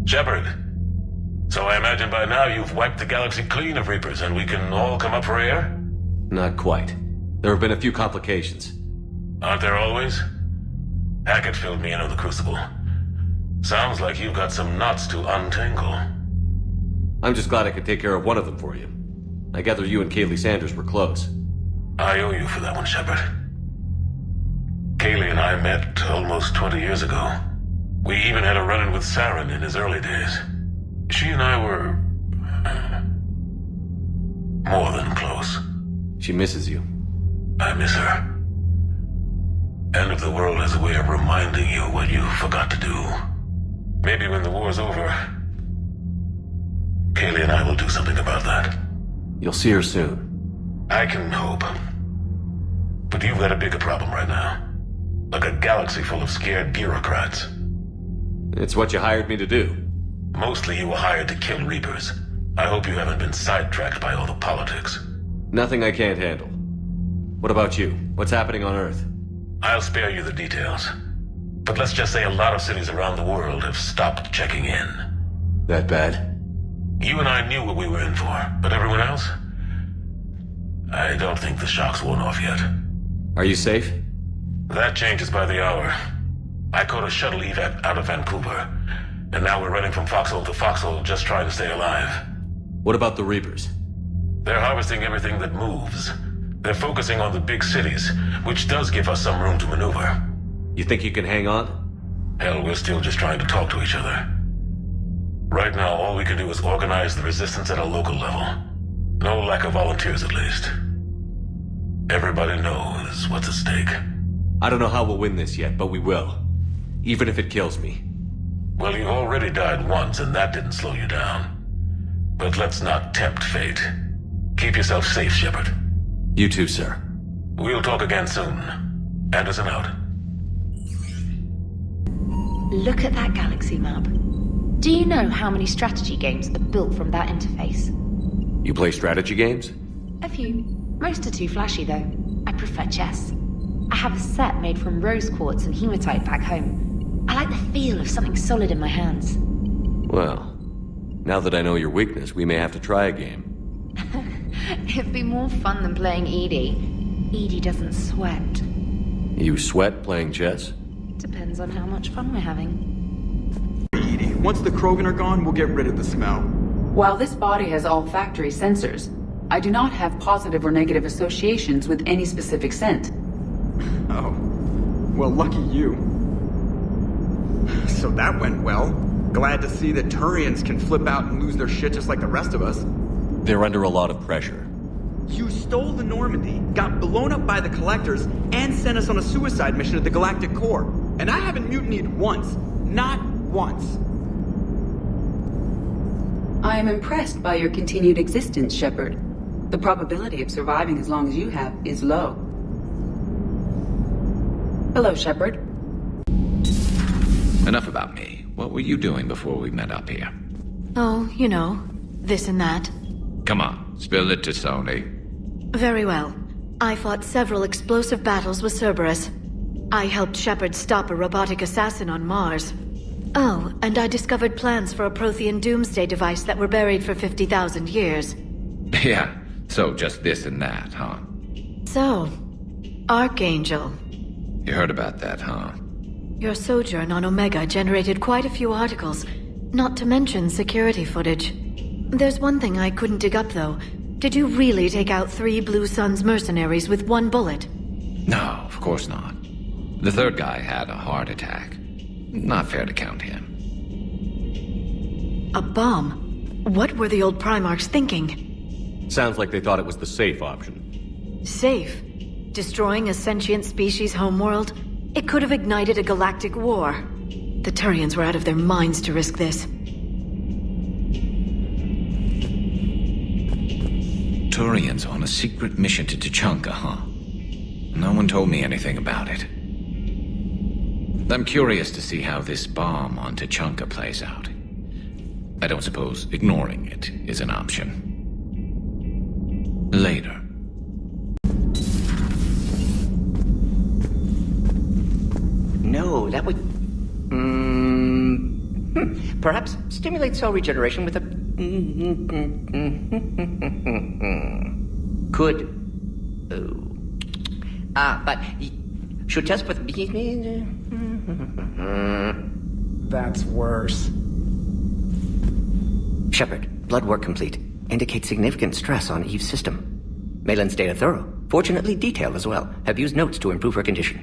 Shepard. So I imagine by now you've wiped the galaxy clean of Reapers and we can all come up for air? Not quite. There have been a few complications. Aren't there always? Hackett filled me in on the Crucible. Sounds like you've got some knots to untangle. I'm just glad I could take care of one of them for you. I gather you and Kaylee Sanders were close. I owe you for that one, Shepard. Kaylee and I met almost 20 years ago. We even had a run-in with Saren in his early days. She and I were... more than close. She misses you. I miss her. End of the world has a way of reminding you what you forgot to do. Maybe when the war's over, Kaylee and I will do something about that. You'll see her soon. I can hope. But you've got a bigger problem right now. Like a galaxy full of scared bureaucrats. It's what you hired me to do. Mostly you were hired to kill Reapers. I hope you haven't been sidetracked by all the politics. Nothing I can't handle. What about you? What's happening on Earth? I'll spare you the details. But let's just say a lot of cities around the world have stopped checking in. That bad? You and I knew what we were in for, but everyone else? I don't think the shock's worn off yet. Are you safe? That changes by the hour. I caught a shuttle evac out of Vancouver, and now we're running from foxhole to foxhole just trying to stay alive. What about the Reapers? They're harvesting everything that moves. They're focusing on the big cities, which does give us some room to maneuver. You think you can hang on? Hell, we're still just trying to talk to each other. Right now, all we can do is organize the resistance at a local level. No lack of volunteers, at least. Everybody knows what's at stake. I don't know how we'll win this yet, but we will. Even if it kills me. Well, you already died once, and that didn't slow you down. But let's not tempt fate. Keep yourself safe, Shepard. You too, sir. We'll talk again soon. Anderson out. Look at that galaxy map. Do you know how many strategy games are built from that interface? You play strategy games? A few. Most are too flashy, though. I prefer chess. I have a set made from rose quartz and hematite back home. I like the feel of something solid in my hands. Well, now that I know your weakness, we may have to try a game. It'd be more fun than playing Edie. Edie doesn't sweat. You sweat playing chess? Depends on how much fun we're having. Edie, once the Krogan are gone, we'll get rid of the smell. While this body has olfactory sensors, I do not have positive or negative associations with any specific scent. Oh. Well, lucky you. So that went well. Glad to see that Turians can flip out and lose their shit just like the rest of us. They're under a lot of pressure. You stole the Normandy, got blown up by the Collectors, and sent us on a suicide mission at the Galactic Core. And I haven't mutinied once. Not once. I am impressed by your continued existence, Shepard. The probability of surviving as long as you have is low. Hello, Shepard. Enough about me. What were you doing before we met up here? Oh, you know, this and that. Come on, spill it to Sony. Very well. I fought several explosive battles with Cerberus. I helped Shepard stop a robotic assassin on Mars. Oh, and I discovered plans for a Prothean doomsday device that were buried for 50,000 years. Yeah, so just this and that, huh? So, Archangel. You heard about that, huh? Your sojourn on Omega generated quite a few articles, not to mention security footage. There's one thing I couldn't dig up, though. Did you really take out 3 Blue Suns mercenaries with 1 bullet? No, of course not. The third guy had a heart attack. Not fair to count him. A bomb? What were the old Primarchs thinking? Sounds like they thought it was the safe option. Safe? Destroying a sentient species' homeworld? It could have ignited a galactic war. The Turians were out of their minds to risk this. Turians on a secret mission to Tuchanka, huh? No one told me anything about it. I'm curious to see how this bomb on Tuchanka plays out. I don't suppose ignoring it is an option. Later. No, that would... Perhaps Stimulate cell regeneration with a... Could. But should test with... That's worse. Shepard, blood work complete. Indicates significant stress on Eve's system. Malin's data thorough. Fortunately detailed as well. Have used notes to improve her condition.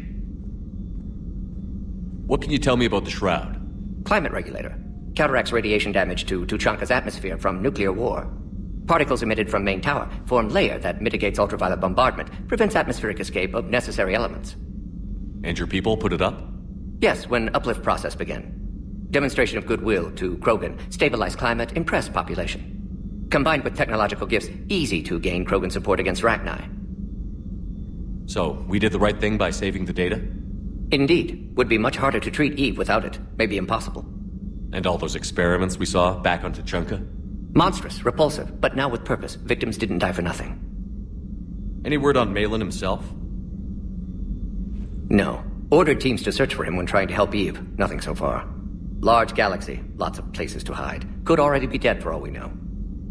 What can you tell me about the Shroud? Climate regulator. Counteracts radiation damage to Tuchanka's atmosphere from nuclear war. Particles emitted from main tower form layer that mitigates ultraviolet bombardment, prevents atmospheric escape of necessary elements. And your people put it up? Yes, when uplift process began. Demonstration of goodwill to Krogan, stabilize climate, impress population. Combined with technological gifts, easy to gain Krogan support against Rachni. So, we did the right thing by saving the data? Indeed. Would be much harder to treat Eve without it. Maybe impossible. And all those experiments we saw back on Tuchanka? Monstrous, repulsive, but now with purpose. Victims didn't die for nothing. Any word on Malin himself? No. Ordered teams to search for him when trying to help Eve. Nothing so far. Large galaxy, lots of places to hide. Could already be dead for all we know.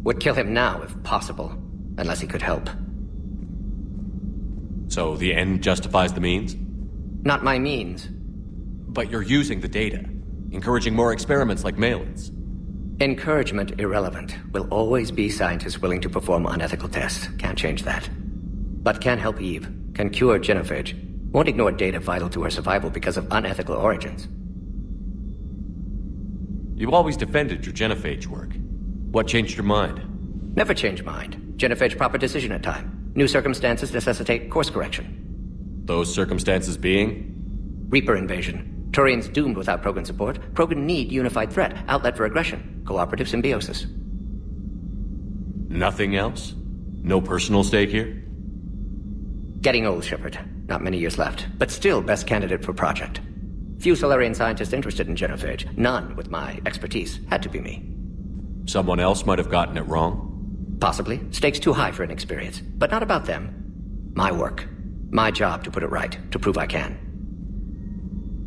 Would kill him now if possible, unless he could help. So the end justifies the means? Not my means. But you're using the data, encouraging more experiments like Malin's. Encouragement irrelevant. Will always be scientists willing to perform unethical tests. Can't change that. But can help Eve. Can cure genophage. Won't ignore data vital to her survival because of unethical origins. You've always defended your genophage work. What changed your mind? Never change mind. Genophage proper decision at time. New circumstances necessitate course correction. Those circumstances being? Reaper invasion. Turians doomed without Krogan support. Krogan need unified threat, outlet for aggression, cooperative symbiosis. Nothing else? No personal stake here? Getting old, Shepard. Not many years left, but still best candidate for project. Few Solarian scientists interested in genophage. None with my expertise. Had to be me. Someone else might have gotten it wrong? Possibly. Stakes too high for inexperience. But not about them. My work. My job to put it right, to prove I can.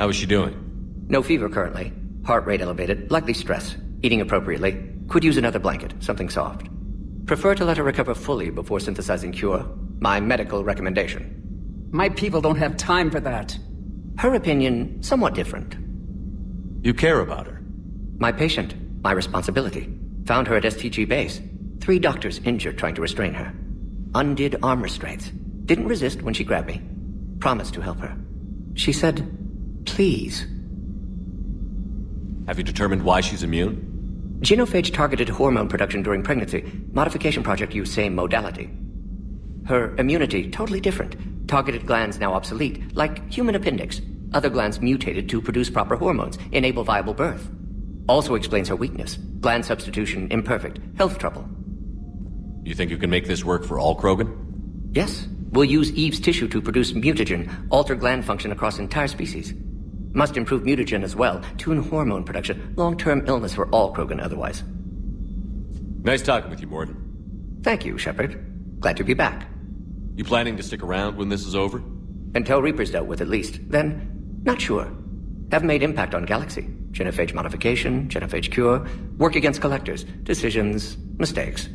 How is she doing? No fever currently. Heart rate elevated, likely stress. Eating appropriately. Could use another blanket, something soft. Prefer to let her recover fully before synthesizing cure. My medical recommendation. My people don't have time for that. Her opinion, somewhat different. You care about her? My patient, my responsibility. Found her at STG base. 3 doctors injured trying to restrain her. Undid arm restraints. Didn't resist when she grabbed me. Promised to help her. She said, please. Have you determined why she's immune? Genophage targeted hormone production during pregnancy. Modification project used same modality. Her immunity, totally different. Targeted glands now obsolete, like human appendix. Other glands mutated to produce proper hormones, enable viable birth. Also explains her weakness. Gland substitution imperfect. Health trouble. You think you can make this work for all Krogan? Yes. We'll use Eve's tissue to produce mutagen, alter gland function across entire species. Must improve mutagen as well, tune hormone production, long-term illness for all Krogan otherwise. Nice talking with you, Morden. Thank you, Shepard. Glad to be back. You planning to stick around when this is over? Until Reaper's dealt with at least. Then, not sure. Have made impact on Galaxy. Genophage modification, genophage cure, work against collectors, decisions, mistakes.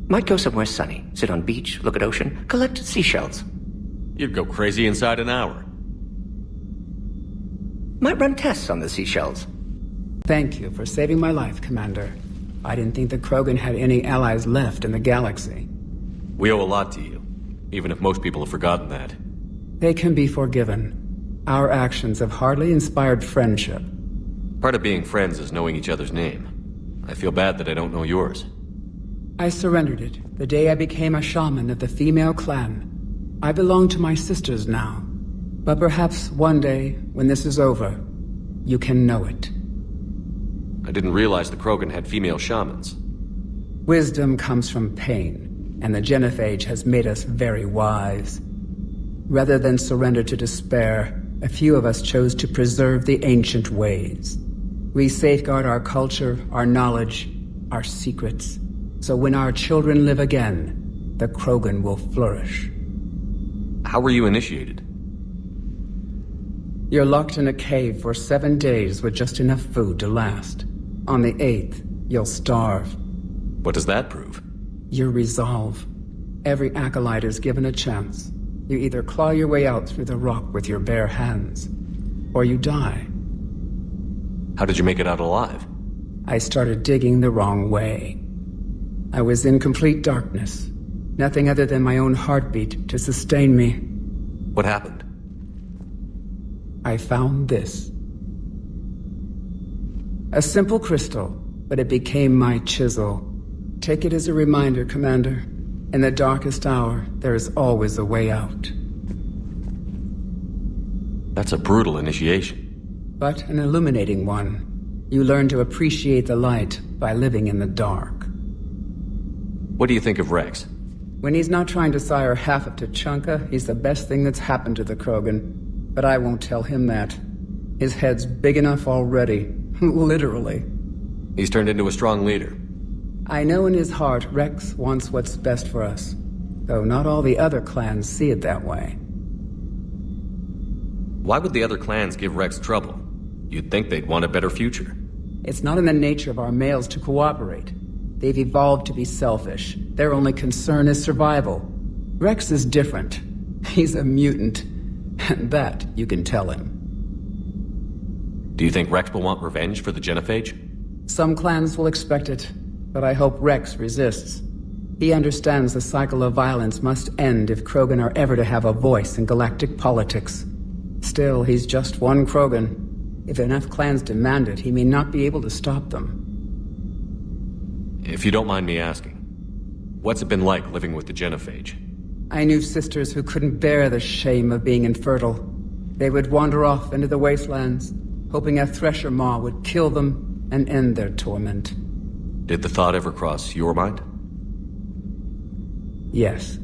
Might go somewhere sunny, sit on beach, look at ocean, collect seashells. You'd go crazy inside an hour. Might run tests on the seashells. Thank you for saving my life, Commander. I didn't think the Krogan had any allies left in the galaxy. We owe a lot to you, even if most people have forgotten that. They can be forgiven. Our actions have hardly inspired friendship. Part of being friends is knowing each other's name. I feel bad that I don't know yours. I surrendered it the day I became a shaman of the female clan. I belong to my sisters now. But perhaps one day, when this is over, you can know it. I didn't realize the Krogan had female shamans. Wisdom comes from pain, and the genophage has made us very wise. Rather than surrender to despair, a few of us chose to preserve the ancient ways. We safeguard our culture, our knowledge, our secrets. So when our children live again, the Krogan will flourish. How were you initiated? You're locked in a cave for 7 days with just enough food to last. On the 8th, you'll starve. What does that prove? Your resolve. Every acolyte is given a chance. You either claw your way out through the rock with your bare hands, or you die. How did you make it out alive? I started digging the wrong way. I was in complete darkness. Nothing other than my own heartbeat to sustain me. What happened? I found this. A simple crystal, but it became my chisel. Take it as a reminder, Commander. In the darkest hour, there is always a way out. That's a brutal initiation. But an illuminating one. You learn to appreciate the light by living in the dark. What do you think of Rex? When he's not trying to sire half of Tuchanka, he's the best thing that's happened to the Krogan. But I won't tell him that. His head's big enough already. Literally. He's turned into a strong leader. I know in his heart Rex wants what's best for us. Though not all the other clans see it that way. Why would the other clans give Rex trouble? You'd think they'd want a better future. It's not in the nature of our males to cooperate. They've evolved to be selfish. Their only concern is survival. Rex is different. He's a mutant. And that you can tell him. Do you think Rex will want revenge for the Genophage? Some clans will expect it, but I hope Rex resists. He understands the cycle of violence must end if Krogan are ever to have a voice in galactic politics. Still, he's just one Krogan. If enough clans demand it, he may not be able to stop them. If you don't mind me asking, what's it been like living with the Genophage? I knew sisters who couldn't bear the shame of being infertile. They would wander off into the wastelands, hoping a thresher maw would kill them and end their torment. Did the thought ever cross your mind? Yes.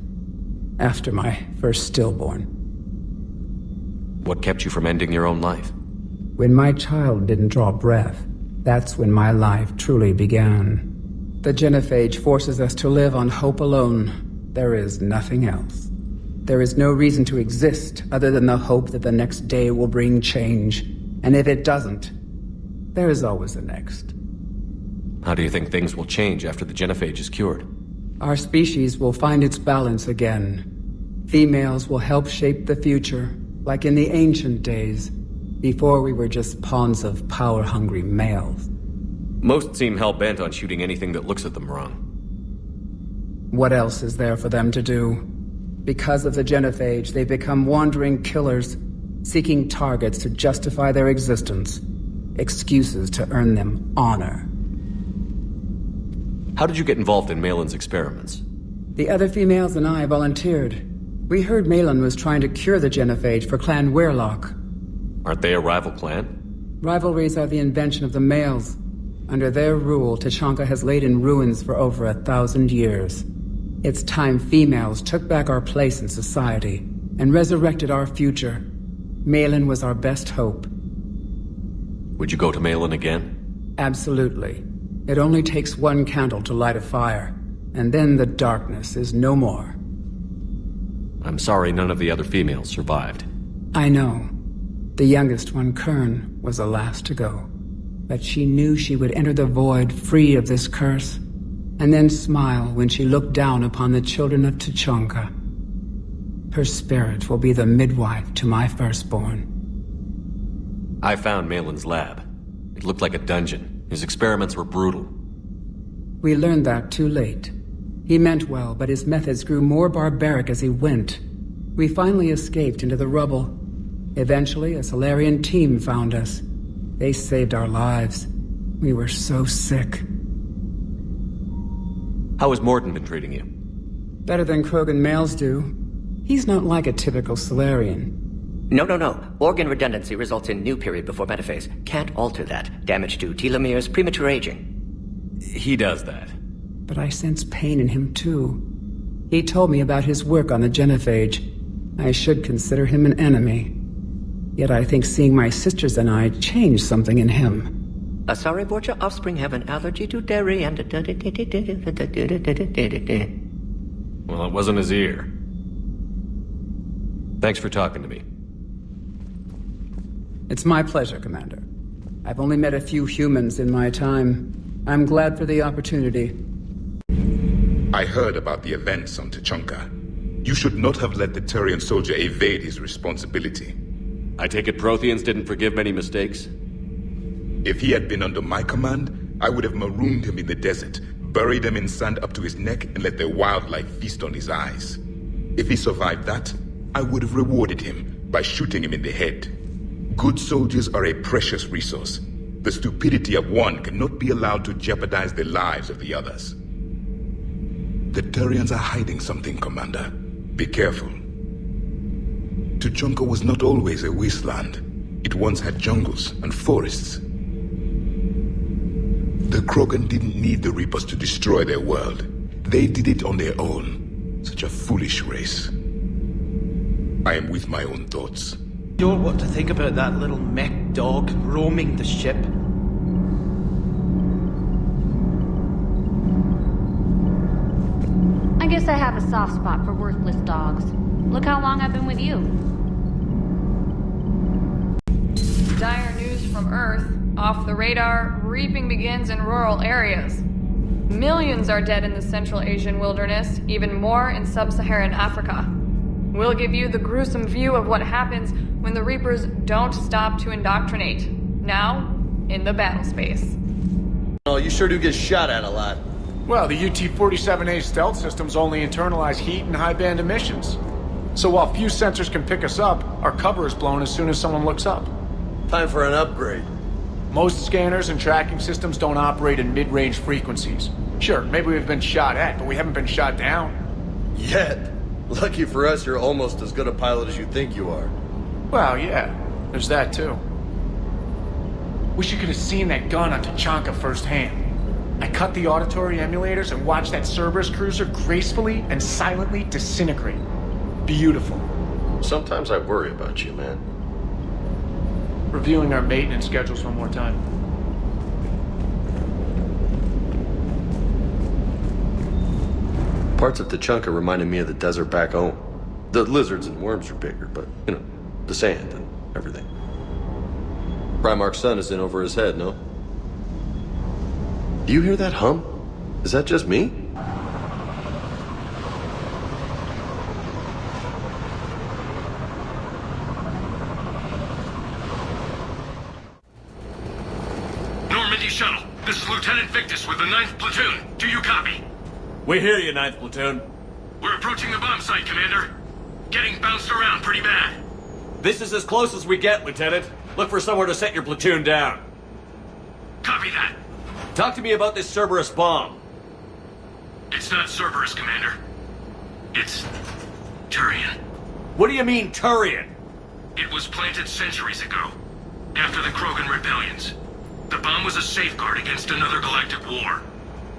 After my first stillborn. What kept you from ending your own life? When my child didn't draw breath, that's when my life truly began. The Genophage forces us to live on hope alone. There is nothing else. There is no reason to exist other than the hope that the next day will bring change. And if it doesn't, there is always the next. How do you think things will change after the Genophage is cured? Our species will find its balance again. Females will help shape the future, like in the ancient days, before we were just pawns of power-hungry males. Most seem hell-bent on shooting anything that looks at them wrong. What else is there for them to do? Because of the Genophage, they become wandering killers, seeking targets to justify their existence, excuses to earn them honor. How did you get involved in Malin's experiments? The other females and I volunteered. We heard Malin was trying to cure the Genophage for Clan Weirlock. Aren't they a rival clan? Rivalries are the invention of the males. Under their rule, Tuchanka has laid in ruins for over 1,000 years. It's time females took back our place in society and resurrected our future. Malin was our best hope. Would you go to Malin again? Absolutely. It only takes one candle to light a fire, and then the darkness is no more. I'm sorry none of the other females survived. I know. The youngest one, Kern, was the last to go. But she knew she would enter the void free of this curse, and then smile when she looked down upon the children of Tuchanka. Her spirit will be the midwife to my firstborn. I found Malin's lab. It looked like a dungeon. His experiments were brutal. We learned that too late. He meant well, but his methods grew more barbaric as he went. We finally escaped into the rubble. Eventually, a Solarian team found us. They saved our lives. We were so sick. How has Morden been treating you? Better than Krogan males do. He's not like a typical Solarian. No. Organ redundancy results in new period before metaphase. Can't alter that. Damage to telomeres, premature aging. He does that. But I sense pain in him too. He told me about his work on the Genophage. I should consider him an enemy. Yet I think seeing my sisters and I changed something in him. Asari Borgia offspring have an allergy to dairy and... Well, it wasn't his ear. Thanks for talking to me. It's my pleasure, Commander. I've only met a few humans in my time. I'm glad for the opportunity. I heard about the events on Tachanka. You should not have let the Turian soldier evade his responsibility. I take it Protheans didn't forgive many mistakes? If he had been under my command, I would have marooned him in the desert, buried him in sand up to his neck, and let the wildlife feast on his eyes. If he survived that, I would have rewarded him by shooting him in the head. Good soldiers are a precious resource. The stupidity of one cannot be allowed to jeopardize the lives of the others. The Turians are hiding something, Commander. Be careful. Tuchanka was not always a wasteland. It once had jungles and forests. The Krogan didn't need the Reapers to destroy their world. They did it on their own. Such a foolish race. I am with my own thoughts. You know what to think about that little mech dog roaming the ship? I guess I have a soft spot for worthless dogs. Look how long I've been with you. Dire news from Earth. Off the radar, reaping begins in rural areas. Millions are dead in the Central Asian wilderness, even more in sub-Saharan Africa. We'll give you the gruesome view of what happens when the Reapers don't stop to indoctrinate. Now, in the battle space. Oh, you sure do get shot at a lot. Well, the UT-47A stealth systems only internalize heat and high-band emissions. So while few sensors can pick us up, our cover is blown as soon as someone looks up. Time for an upgrade. Most scanners and tracking systems don't operate in mid-range frequencies. Sure, maybe we've been shot at, but we haven't been shot down. Yet. Lucky for us, you're almost as good a pilot as you think you are. Well, yeah. There's that, too. Wish you could have seen that gun on Tachanka firsthand. I cut the auditory emulators and watched that Cerberus cruiser gracefully and silently disintegrate. Beautiful. Sometimes I worry about you, man. Reviewing our maintenance schedules one more time. Parts of Tachanka reminded me of the desert back home. The lizards and worms are bigger, but, you know, the sand and everything. Primarch's sun is in over his head, no? Do you hear that hum? Is that just me? Normandy shuttle. This is Lieutenant Victus with the 9th Platoon. Do you copy? We hear you, 9th Platoon. We're approaching the bomb site, Commander. Getting bounced around pretty bad. This is as close as we get, Lieutenant. Look for somewhere to set your platoon down. Copy that. Talk to me about this Cerberus bomb. It's not Cerberus, Commander. It's Turian. What do you mean, Turian? It was planted centuries ago, after the Krogan rebellions. The bomb was a safeguard against another galactic war.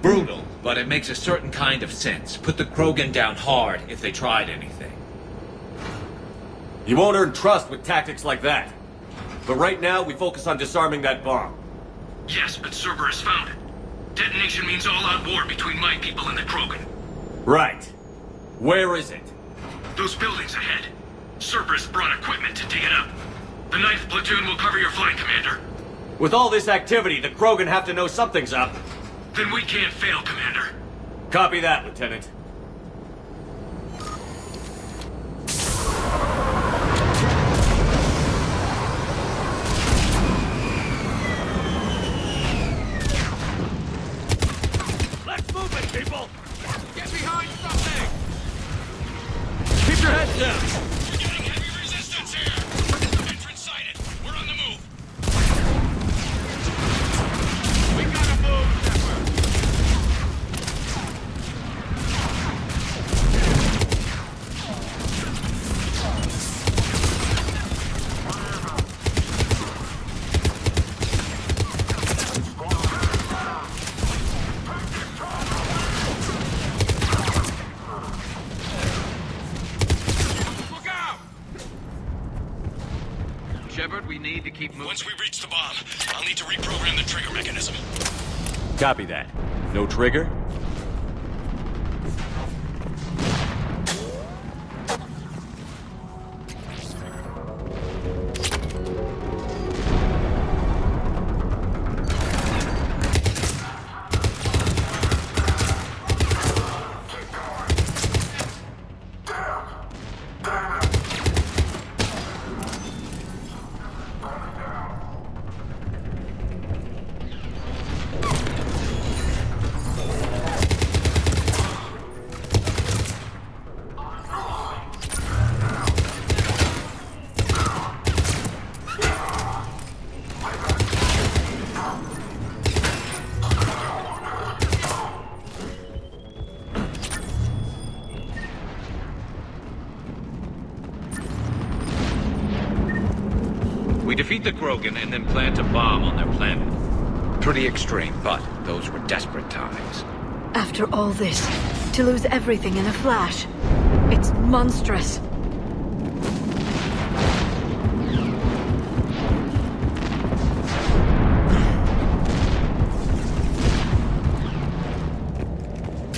Brutal, but it makes a certain kind of sense. Put the Krogan down hard if they tried anything. You won't earn trust with tactics like that. But right now, we focus on disarming that bomb. Yes, but Cerberus found it. Detonation means all-out war between my people and the Krogan. Right. Where is it? Those buildings ahead. Cerberus brought equipment to dig it up. The 9th Platoon will cover your flank, Commander. With all this activity, the Krogan have to know something's up. Then we can't fail, Commander. Copy that, Lieutenant. Let's move it, people! Get behind something! Keep your heads down! We're getting heavy resistance here! Entrance sighted! We're on the move! We gotta move, Shepard! Shepard, we need to keep moving. Once we reach the bomb, I'll need to reprogram the trigger mechanism. Copy that. No trigger? Defeat the Krogan and then plant a bomb on their planet. Pretty extreme, but those were desperate times. After all this, to lose everything in a flash. It's monstrous.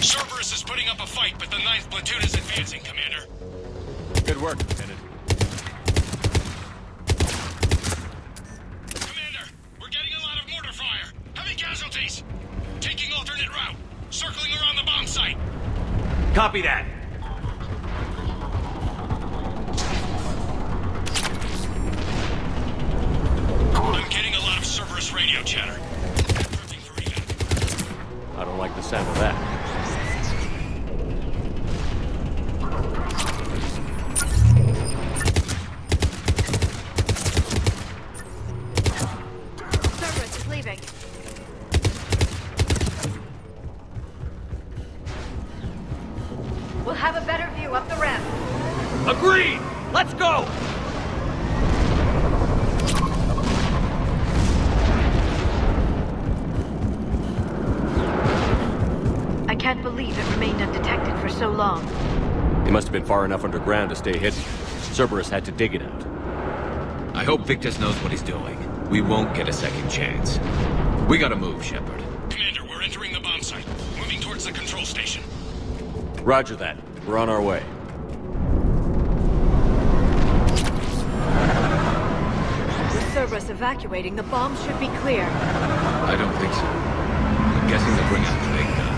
Cerberus is putting up a fight, but the 9th platoon is advancing, Commander. Good work, Lieutenant. Commander, we're getting a lot of mortar fire. Heavy casualties. Taking alternate route. Circling around the bomb site. Copy that. I'm getting a lot of Cerberus radio chatter. I don't like the sound of that. Cerberus is leaving. We'll have a better view up the ramp. Agreed! Let's go! I can't believe it remained undetected for so long. He must have been far enough underground to stay hidden. Cerberus had to dig it out. I hope Victus knows what he's doing. We won't get a second chance. We gotta move, Shepard. Commander, we're entering the bomb site. Moving towards the control station. Roger that. We're on our way. With Cerberus evacuating, the bombs should be clear. I don't think so. I'm guessing they'll bring out the big guns.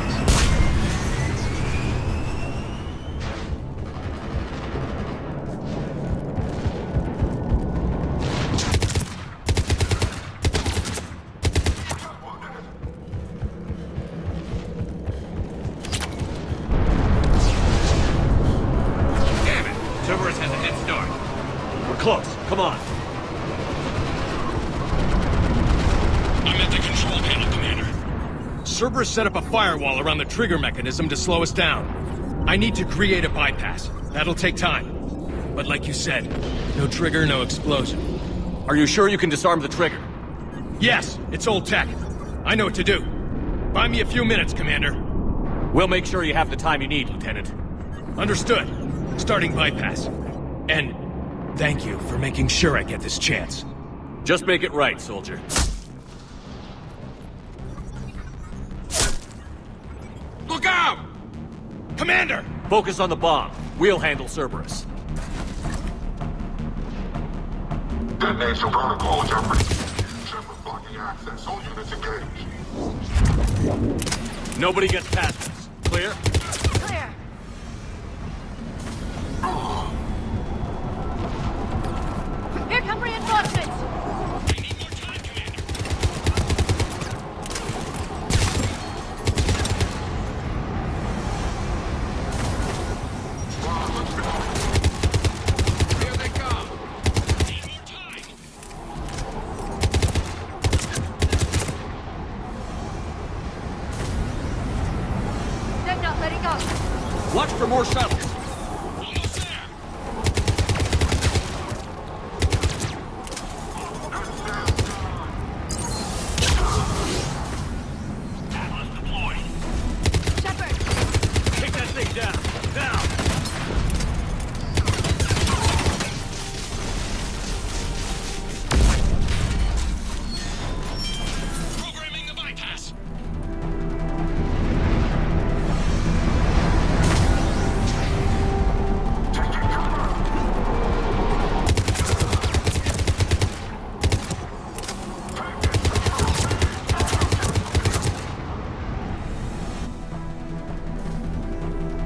Damn it! Cerberus has a head start. We're close. Come on. I'm at the control panel, Commander. Cerberus set up a firewall around the trigger mechanism to slow us down. I need to create a bypass. That'll take time. But like you said, no trigger, no explosion. Are you sure you can disarm the trigger? Yes, it's old tech. I know what to do. Buy me a few minutes, Commander. We'll make sure you have the time you need, Lieutenant. Understood. Starting bypass. And thank you for making sure I get this chance. Just make it right, soldier. Look out! Commander! Focus on the bomb. We'll handle Cerberus. Detonation protocol, Jeffrey. Shepard blocking access. All units engaged. Nobody gets past us. Clear? Clear. Here come reinforcements. They're not letting up. Watch for more shuttles. Take that thing down. Now! Programming the bypass.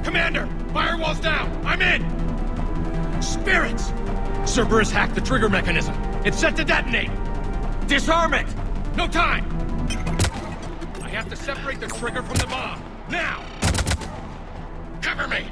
Commander, firewall's down. I'm in. Spirits. Cerberus hacked the trigger mechanism. It's set to detonate. Disarm it. No time. I have to separate the trigger from the bomb. Now. Cover me.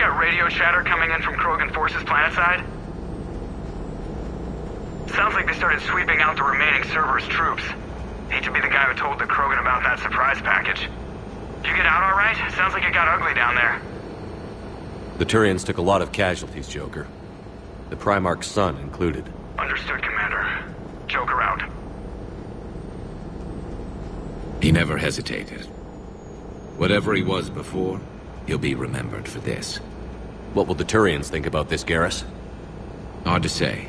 got radio chatter coming in from Krogan forces planetside? Sounds like they started sweeping out the remaining Cerberus troops. Hate to be the guy who told the Krogan about that surprise package. You get out alright? Sounds like it got ugly down there. The Turians took a lot of casualties, Joker. The Primarch's son included. Understood, Commander. Joker out. He never hesitated. Whatever he was before, he'll be remembered for this. What will the Turians think about this, Garrus? Hard to say.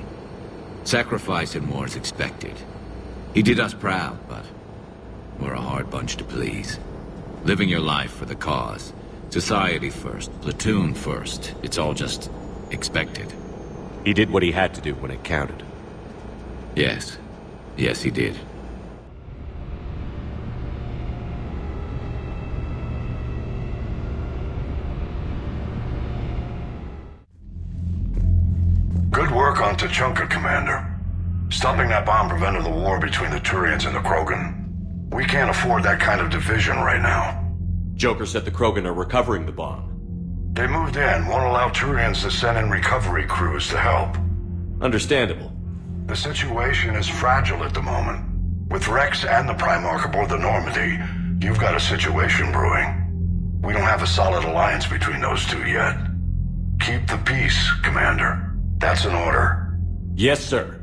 Sacrifice in war is expected. He did us proud, but we're a hard bunch to please. Living your life for the cause. Society first, platoon first. It's all just expected. He did what he had to do when it counted. Yes. Yes, he did. Good work on Tuchanka, Commander. Stopping that bomb prevented the war between the Turians and the Krogan. We can't afford that kind of division right now. Joker said the Krogan are recovering the bomb. They moved in, won't allow Turians to send in recovery crews to help. Understandable. The situation is fragile at the moment. With Rex and the Primarch aboard the Normandy, you've got a situation brewing. We don't have a solid alliance between those two yet. Keep the peace, Commander. That's an order. Yes, sir.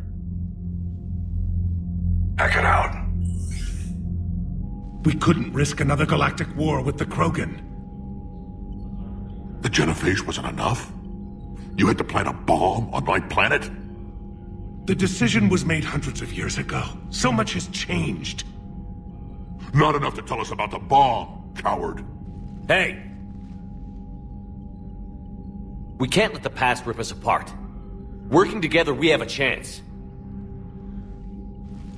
Pack it out. We couldn't risk another galactic war with the Krogan. The genophage wasn't enough? You had to plant a bomb on my planet? The decision was made hundreds of years ago. So much has changed. Not enough to tell us about the bomb, coward. Hey! We can't let the past rip us apart. Working together, we have a chance.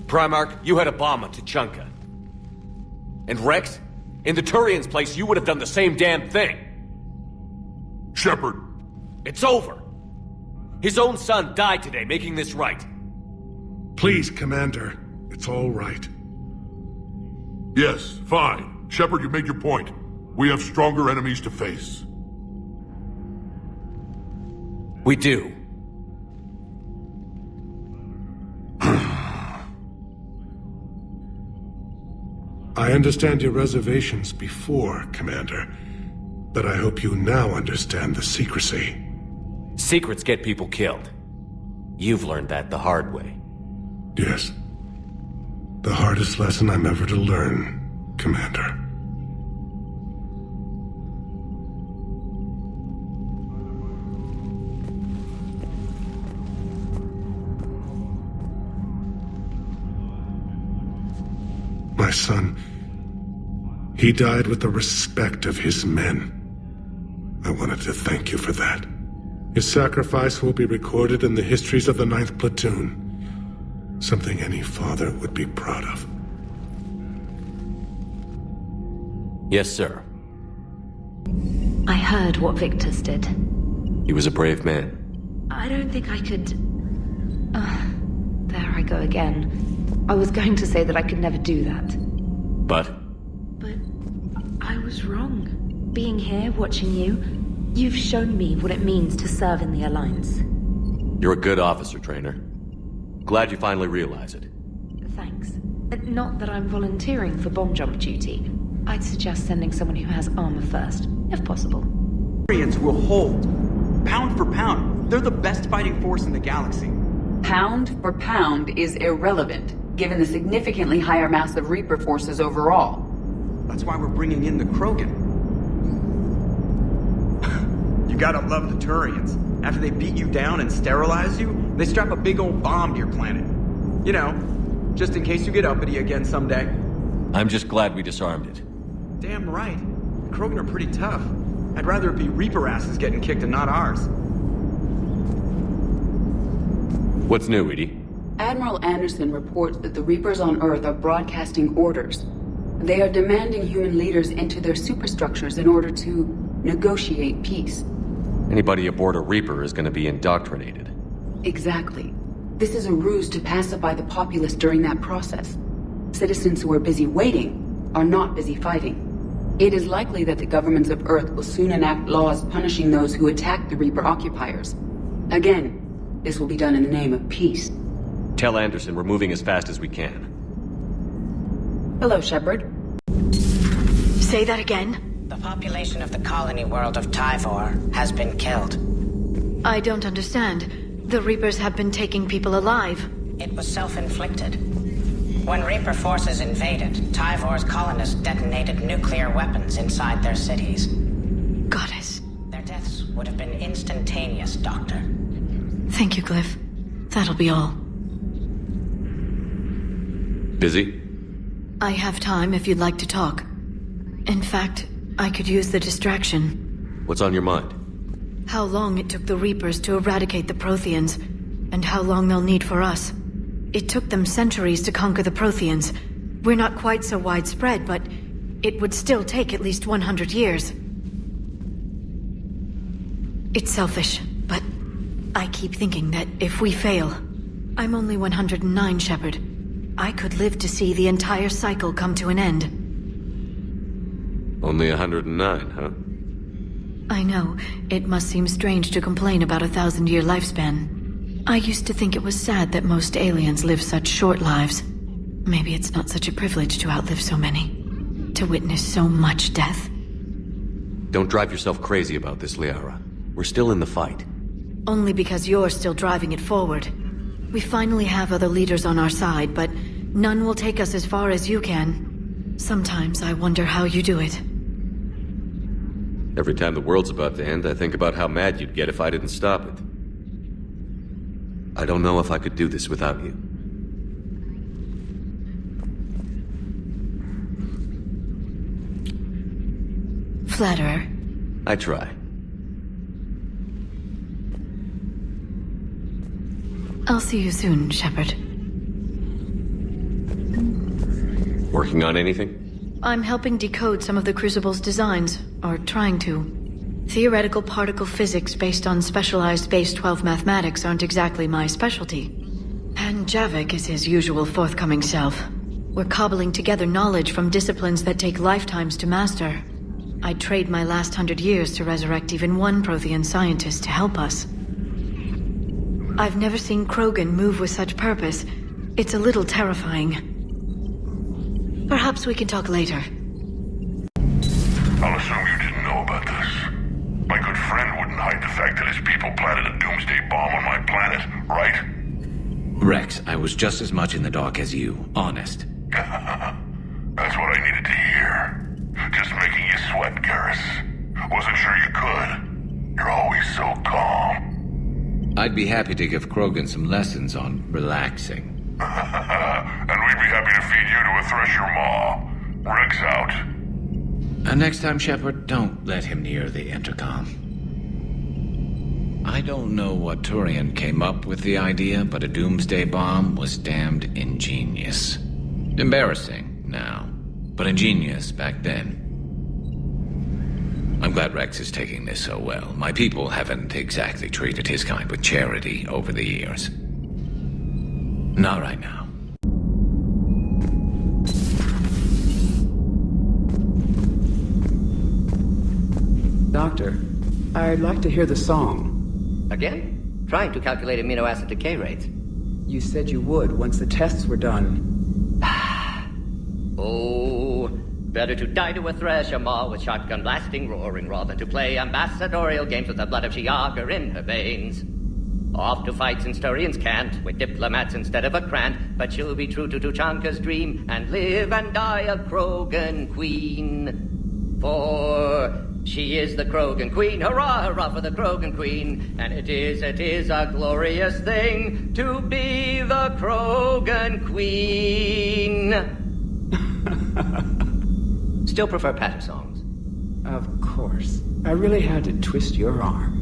Primarch, you had a bomb on Tuchanka. And Rex, in the Turians' place, you would have done the same damn thing. Shepard. It's over. His own son died today, making this right. Please, Commander. It's all right. Yes, fine. Shepard, you made your point. We have stronger enemies to face. We do. I understand your reservations before, Commander. But I hope you now understand the secrecy. Secrets get people killed. You've learned that the hard way. Yes. The hardest lesson I'm ever to learn, Commander. My son, he died with the respect of his men. I wanted to thank you for that. His sacrifice will be recorded in the histories of the 9th Platoon. Something any father would be proud of. Yes, sir. I heard what Victor's did. He was a brave man. I don't think I could... there I go again. I was going to say that I could never do that. But? But I was wrong. Being here, watching you, you've shown me what it means to serve in the Alliance. You're a good officer, Trainer. Glad you finally realize it. Thanks. Not that I'm volunteering for bomb jump duty. I'd suggest sending someone who has armor first, if possible. Turians will hold. Pound for pound, they're the best fighting force in the galaxy. Pound for pound is irrelevant, given the significantly higher mass of Reaper forces overall. That's why we're bringing in the Krogan. You gotta love the Turians. After they beat you down and sterilize you, they strap a big old bomb to your planet. You know, just in case you get uppity again someday. I'm just glad we disarmed it. Damn right. The Krogan are pretty tough. I'd rather it be Reaper asses getting kicked and not ours. What's new, Edie? Admiral Anderson reports that the Reapers on Earth are broadcasting orders. They are demanding human leaders enter their superstructures in order to negotiate peace. Anybody aboard a Reaper is going to be indoctrinated. Exactly. This is a ruse to pacify the populace during that process. Citizens who are busy waiting are not busy fighting. It is likely that the governments of Earth will soon enact laws punishing those who attack the Reaper occupiers. Again, this will be done in the name of peace. Tell Anderson we're moving as fast as we can. Hello, Shepard. Say that again? The population of the colony world of Tyvor has been killed. I don't understand. The Reapers have been taking people alive. It was self-inflicted. When Reaper forces invaded, Tyvor's colonists detonated nuclear weapons inside their cities. Goddess. Their deaths would have been instantaneous, Doctor. Thank you, Glyph. That'll be all. Busy? I have time if you'd like to talk. In fact, I could use the distraction. What's on your mind? How long it took the Reapers to eradicate the Protheans, and how long they'll need for us. It took them centuries to conquer the Protheans. We're not quite so widespread, but it would still take at least 100 years. It's selfish, but I keep thinking that if we fail... I'm only 109, Shepard. I could live to see the entire cycle come to an end. Only 109, huh? I know. It must seem strange to complain about a 1,000-year lifespan. I used to think it was sad that most aliens live such short lives. Maybe it's not such a privilege to outlive so many. To witness so much death. Don't drive yourself crazy about this, Liara. We're still in the fight. Only because you're still driving it forward. We finally have other leaders on our side, but none will take us as far as you can. Sometimes I wonder how you do it. Every time the world's about to end, I think about how mad you'd get if I didn't stop it. I don't know if I could do this without you. Flatterer. I try. I'll see you soon, Shepard. Working on anything? I'm helping decode some of the Crucible's designs, or trying to. Theoretical particle physics based on specialized base 12 mathematics aren't exactly my specialty. And Javik is his usual forthcoming self. We're cobbling together knowledge from disciplines that take lifetimes to master. I'd trade my last 100 years to resurrect even one Prothean scientist to help us. I've never seen Krogan move with such purpose. It's a little terrifying. Perhaps we can talk later. I'll assume you didn't know about this. My good friend wouldn't hide the fact that his people planted a doomsday bomb on my planet, right? Rex, I was just as much in the dark as you, honest. That's what I needed to hear. Just making you sweat, Garrus. Wasn't sure you could. You're always so calm. I'd be happy to give Krogan some lessons on relaxing. And we'd be happy to feed you to a Thresher Maw. Rex out. And next time, Shepard, don't let him near the intercom. I don't know what Turian came up with the idea, but a doomsday bomb was damned ingenious. Embarrassing now, but ingenious back then. I'm glad Rex is taking this so well. My people haven't exactly treated his kind with charity over the years. Not right now. Doctor, I'd like to hear the song. Again? Trying to calculate amino acid decay rates. You said you would once the tests were done. Oh, better to die to a Thresher Maw with shotgun blasting roaring raw than to play ambassadorial games with the blood of Shiagar in her veins. Off to fights in Sturian's cant, with diplomats instead of a Krant, but she'll be true to Tuchanka's dream, and live and die a Krogan queen. For she is the Krogan queen, hurrah, hurrah for the Krogan queen, and it is a glorious thing to be the Krogan queen. Still prefer patter songs. Of course. I really had to twist your arm.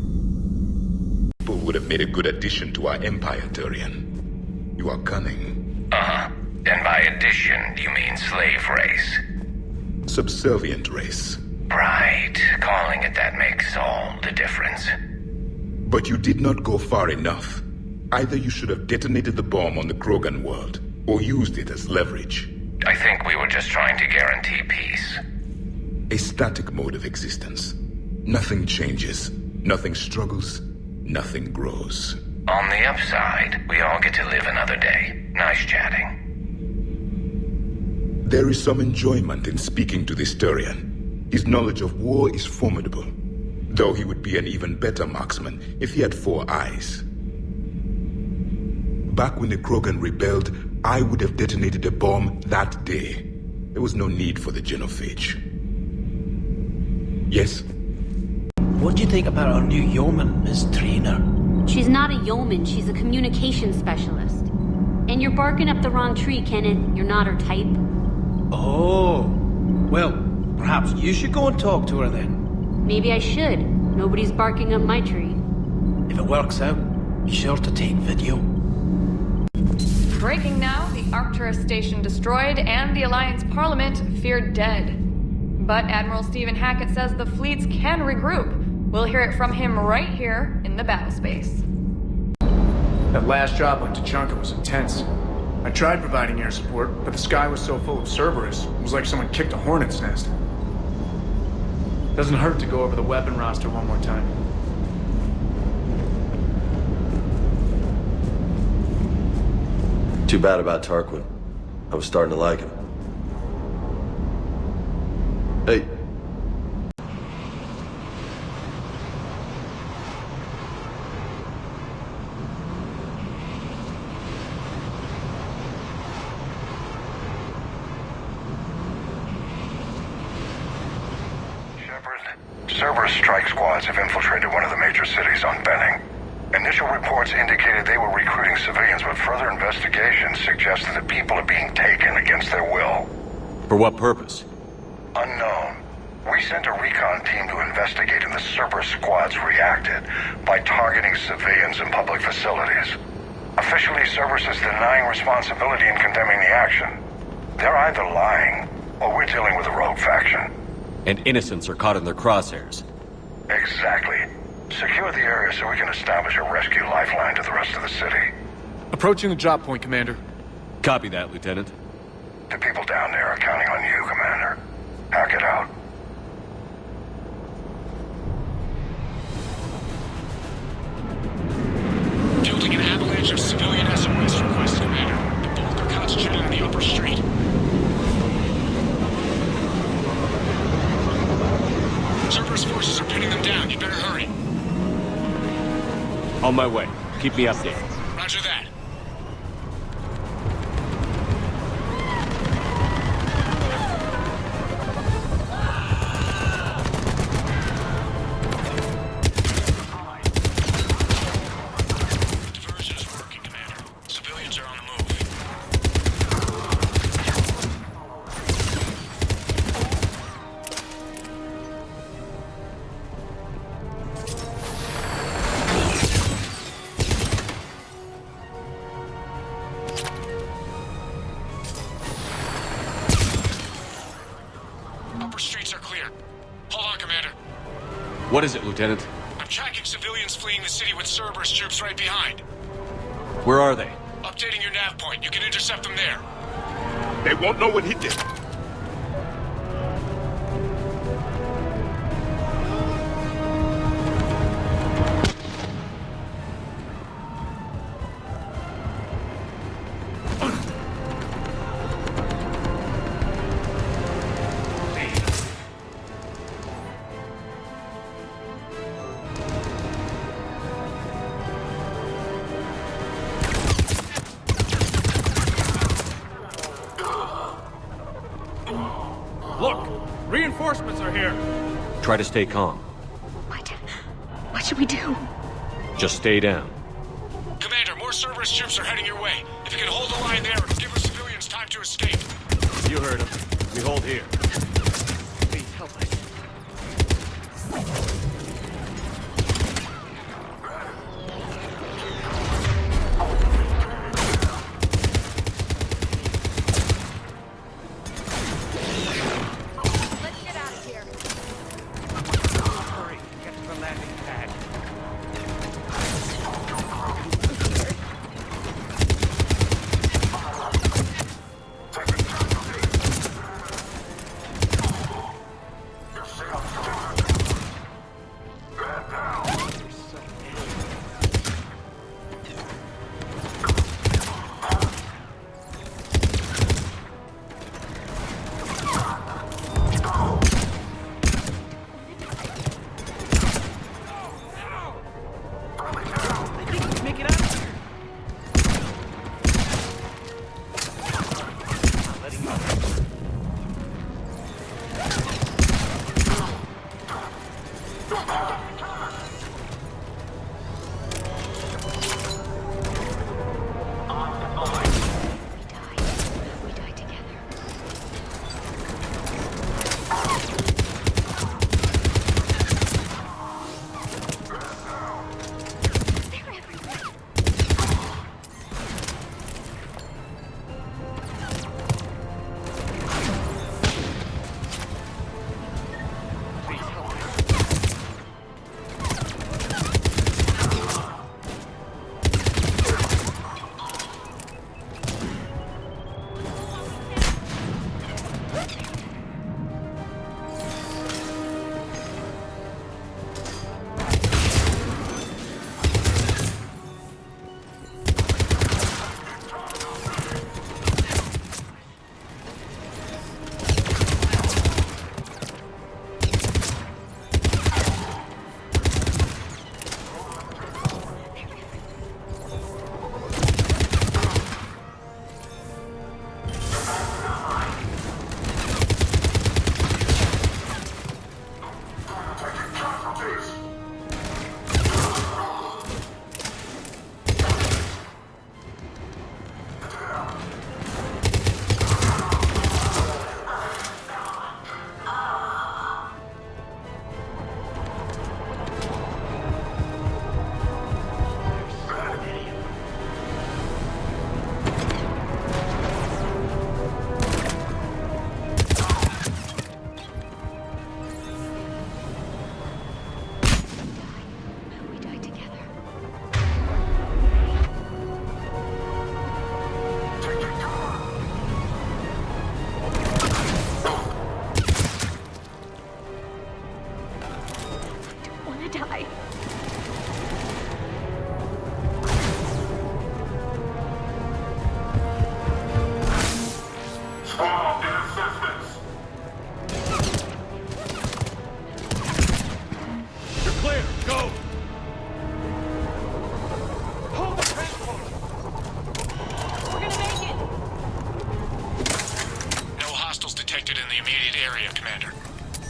Would have made a good addition to our empire, Turian. You are cunning. Uh-huh. And by addition, you mean slave race? Subservient race. Right. Calling it that makes all the difference. But you did not go far enough. Either you should have detonated the bomb on the Krogan world, or used it as leverage. I think we were just trying to guarantee peace. A static mode of existence. Nothing changes, nothing struggles, nothing grows. On the upside, we all get to live another day. Nice chatting. There is some enjoyment in speaking to this Turian. His knowledge of war is formidable, though he would be an even better marksman if he had 4 eyes. Back when the Krogan rebelled, I would have detonated a bomb that day. There was no need for the genophage. Yes? What do you think about our new yeoman, Miss Trainer? She's not a yeoman, she's a communications specialist. And you're barking up the wrong tree, Kenneth. You're not her type. Oh. Well, perhaps you should go and talk to her then. Maybe I should. Nobody's barking up my tree. If it works out, be sure to take video. Breaking now, the Arcturus station destroyed and the Alliance Parliament feared dead. But Admiral Stephen Hackett says the fleets can regroup. We'll hear it from him right here in the battle space. That last drop on Tachanka was intense. I tried providing air support, but the sky was so full of Cerberus, it was like someone kicked a hornet's nest. Doesn't hurt to go over the weapon roster one more time. Too bad about Tarquin. I was starting to like him. Hey. Cerberus strike squads have infiltrated one of the major cities on Benning. Initial reports indicated they were recruiting civilians, but further investigation suggested that people are being taken against their will. For what purpose? Unknown. We sent a recon team to investigate, and the Cerberus squads reacted by targeting civilians and public facilities. Officially, Cerberus is denying responsibility and condemning the action. They're either lying, or we're dealing with a rogue faction. And innocents are caught in their crosshairs. Exactly. Secure the area so we can establish a rescue lifeline to the rest of the city. Approaching the drop point, Commander. Copy that, Lieutenant. The people down there are counting on you, Commander. Hack it out. Fielding an avalanche of civilian SOS requests, Commander. The bulk are concentrated on the upper street. Cerberus forces are pinning them down. You better hurry. On my way. Keep me updated. Roger that. Diversion is working, Commander. Civilians are on the move. Streets are clear. Hold on, Commander. What is it, Lieutenant? I'm tracking civilians fleeing the city with Cerberus troops right behind. Where are they? Updating your nav point. You can intercept them there. They won't know what hit them. Look! Reinforcements are here! Try to stay calm. What should we do? Just stay down. Commander, more Cerberus troops are heading your way. If you can hold the line there, it'll give our civilians time to escape. You heard him. We hold here. Please help us.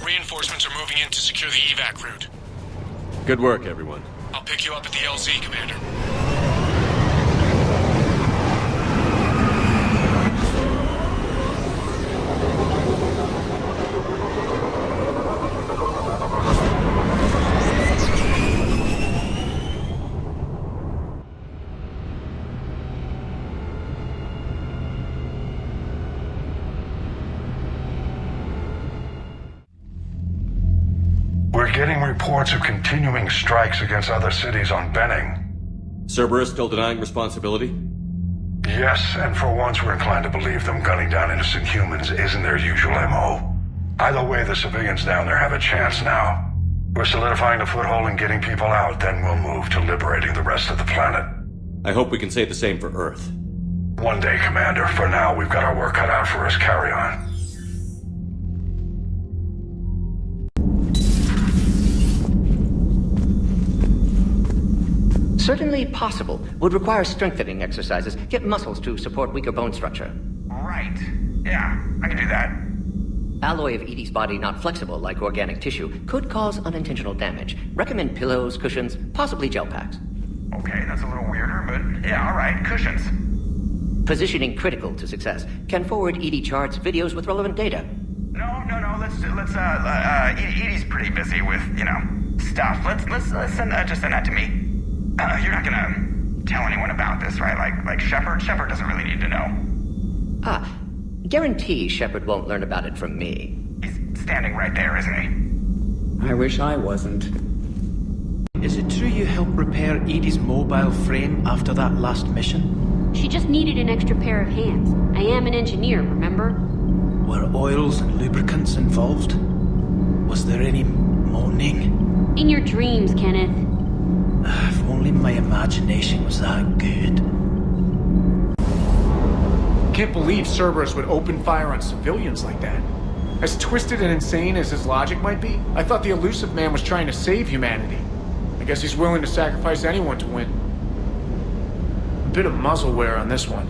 Reinforcements are moving in to secure the evac route. Good work, everyone. I'll pick you up at the LZ, Commander. We're getting reports of continuing strikes against other cities on Benning. Cerberus still denying responsibility? Yes, and for once we're inclined to believe them gunning down innocent humans isn't their usual MO. Either way, the civilians down there have a chance now. We're solidifying the foothold and getting people out, then we'll move to liberating the rest of the planet. I hope we can say the same for Earth. One day, Commander. For now, we've got our work cut out for us. Carry on. Certainly possible. Would require strengthening exercises. Get muscles to support weaker bone structure. Right. Yeah, I can do that. Alloy of Edie's body not flexible like organic tissue could cause unintentional damage. Recommend pillows, cushions, possibly gel packs. Okay, that's a little weirder, but yeah, alright, cushions. Positioning critical to success. Can forward Edie charts, videos with relevant data. No, Edie's pretty busy with, stuff. Let's send that to me. You're not gonna tell anyone about this, right? Like Shepard? Shepard doesn't really need to know. Guarantee Shepard won't learn about it from me. He's standing right there, isn't he? I wish I wasn't. Is it true you helped repair Edie's mobile frame after that last mission? She just needed an extra pair of hands. I am an engineer, remember? Were oils and lubricants involved? Was there any moaning? In your dreams, Kenneth. If only my imagination was that good. Can't believe Cerberus would open fire on civilians like that. As twisted and insane as his logic might be, I thought the elusive man was trying to save humanity. I guess he's willing to sacrifice anyone to win. A bit of muzzle wear on this one.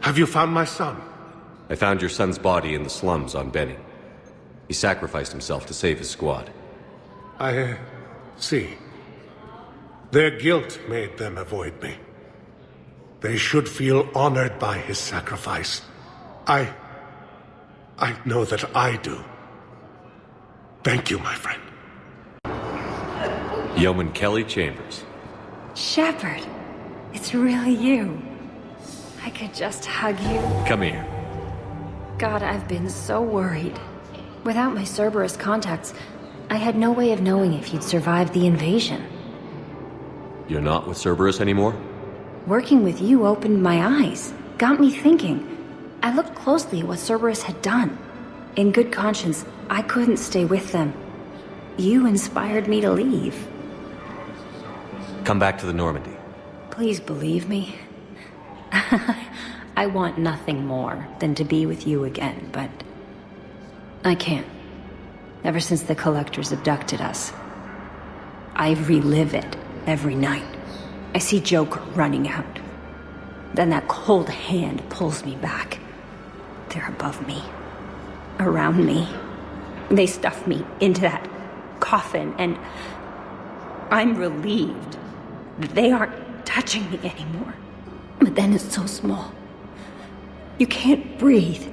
Have you found my son? I found your son's body in the slums on Benning. He sacrificed himself to save his squad. I see. Their guilt made them avoid me. They should feel honored by his sacrifice. I know that I do. Thank you, my friend. Yeoman Kelly Chambers. Shepard, it's really you. I could just hug you. Come here. God, I've been so worried. Without my Cerberus contacts, I had no way of knowing if you'd survived the invasion. You're not with Cerberus anymore? Working with you opened my eyes, got me thinking. I looked closely at what Cerberus had done. In good conscience, I couldn't stay with them. You inspired me to leave. Come back to the Normandy. Please believe me. I want nothing more than to be with you again, but I can't. Ever since the Collectors abducted us, I relive it every night. I see Joker running out. Then that cold hand pulls me back. They're above me, around me. They stuff me into that coffin, and I'm relieved that they aren't touching me anymore. But then it's so small. You can't breathe.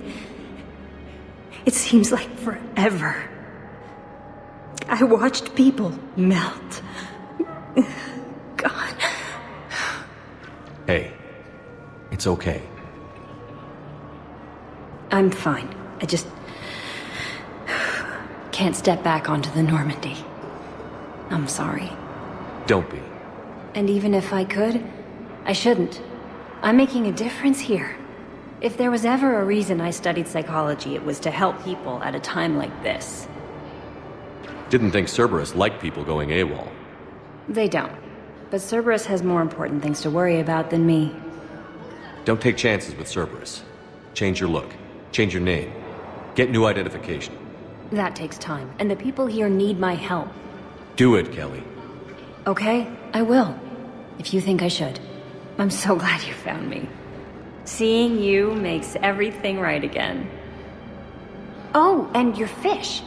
It seems like forever. I watched people melt. God. Hey, it's okay. I'm fine. I just can't step back onto the Normandy. I'm sorry. Don't be. And even if I could, I shouldn't. I'm making a difference here. If there was ever a reason I studied psychology, it was to help people at a time like this. Didn't think Cerberus liked people going AWOL. They don't. But Cerberus has more important things to worry about than me. Don't take chances with Cerberus. Change your look. Change your name. Get new identification. That takes time, and the people here need my help. Do it, Kelly. Okay, I will. If you think I should. I'm so glad you found me. Seeing you makes everything right again. Oh, and your fish.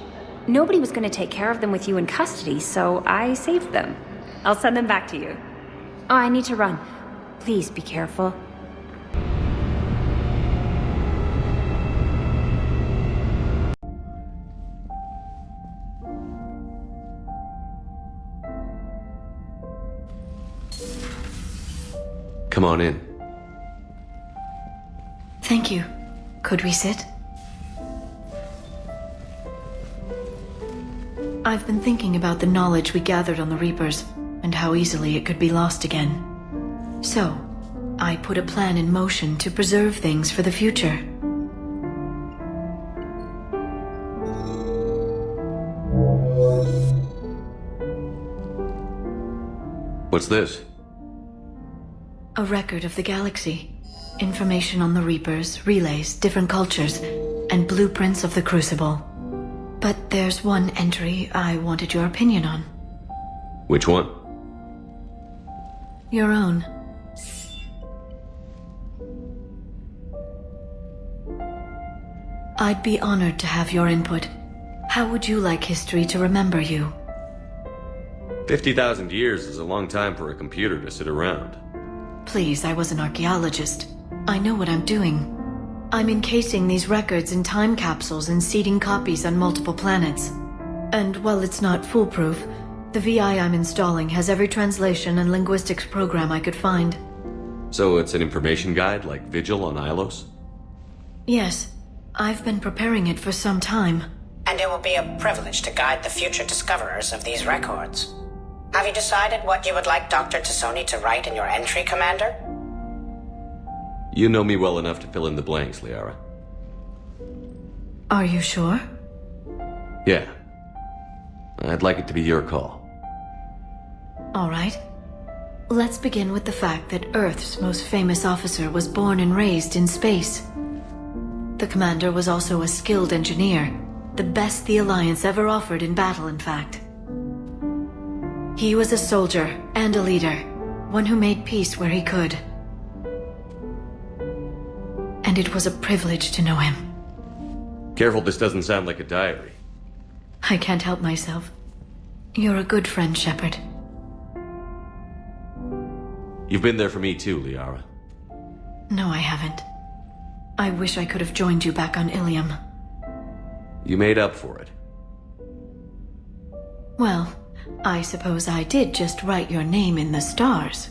Nobody was going to take care of them with you in custody, so I saved them. I'll send them back to you. Oh, I need to run. Please be careful. Come on in. Thank you. Could we sit? I've been thinking about the knowledge we gathered on the Reapers, and how easily it could be lost again. So, I put a plan in motion to preserve things for the future. What's this? A record of the galaxy. Information on the Reapers, relays, different cultures, and blueprints of the Crucible. But there's one entry I wanted your opinion on. Which one? Your own. I'd be honored to have your input. How would you like history to remember you? 50,000 years is a long time for a computer to sit around. Please, I was an archaeologist. I know what I'm doing. I'm encasing these records in time capsules and seeding copies on multiple planets. And while it's not foolproof, the VI I'm installing has every translation and linguistics program I could find. So it's an information guide like Vigil on Ilos? Yes, I've been preparing it for some time. And it will be a privilege to guide the future discoverers of these records. Have you decided what you would like Dr. Tassoni to write in your entry, Commander? You know me well enough to fill in the blanks, Liara. Are you sure? Yeah. I'd like it to be your call. All right. Let's begin with the fact that Earth's most famous officer was born and raised in space. The commander was also a skilled engineer, the best the Alliance ever offered in battle, in fact. He was a soldier and a leader, one who made peace where he could. And it was a privilege to know him. Careful this doesn't sound like a diary. I can't help myself. You're a good friend, Shepard. You've been there for me too, Liara. No, I haven't. I wish I could have joined you back on Ilium. You made up for it. Well, I suppose I did just write your name in the stars.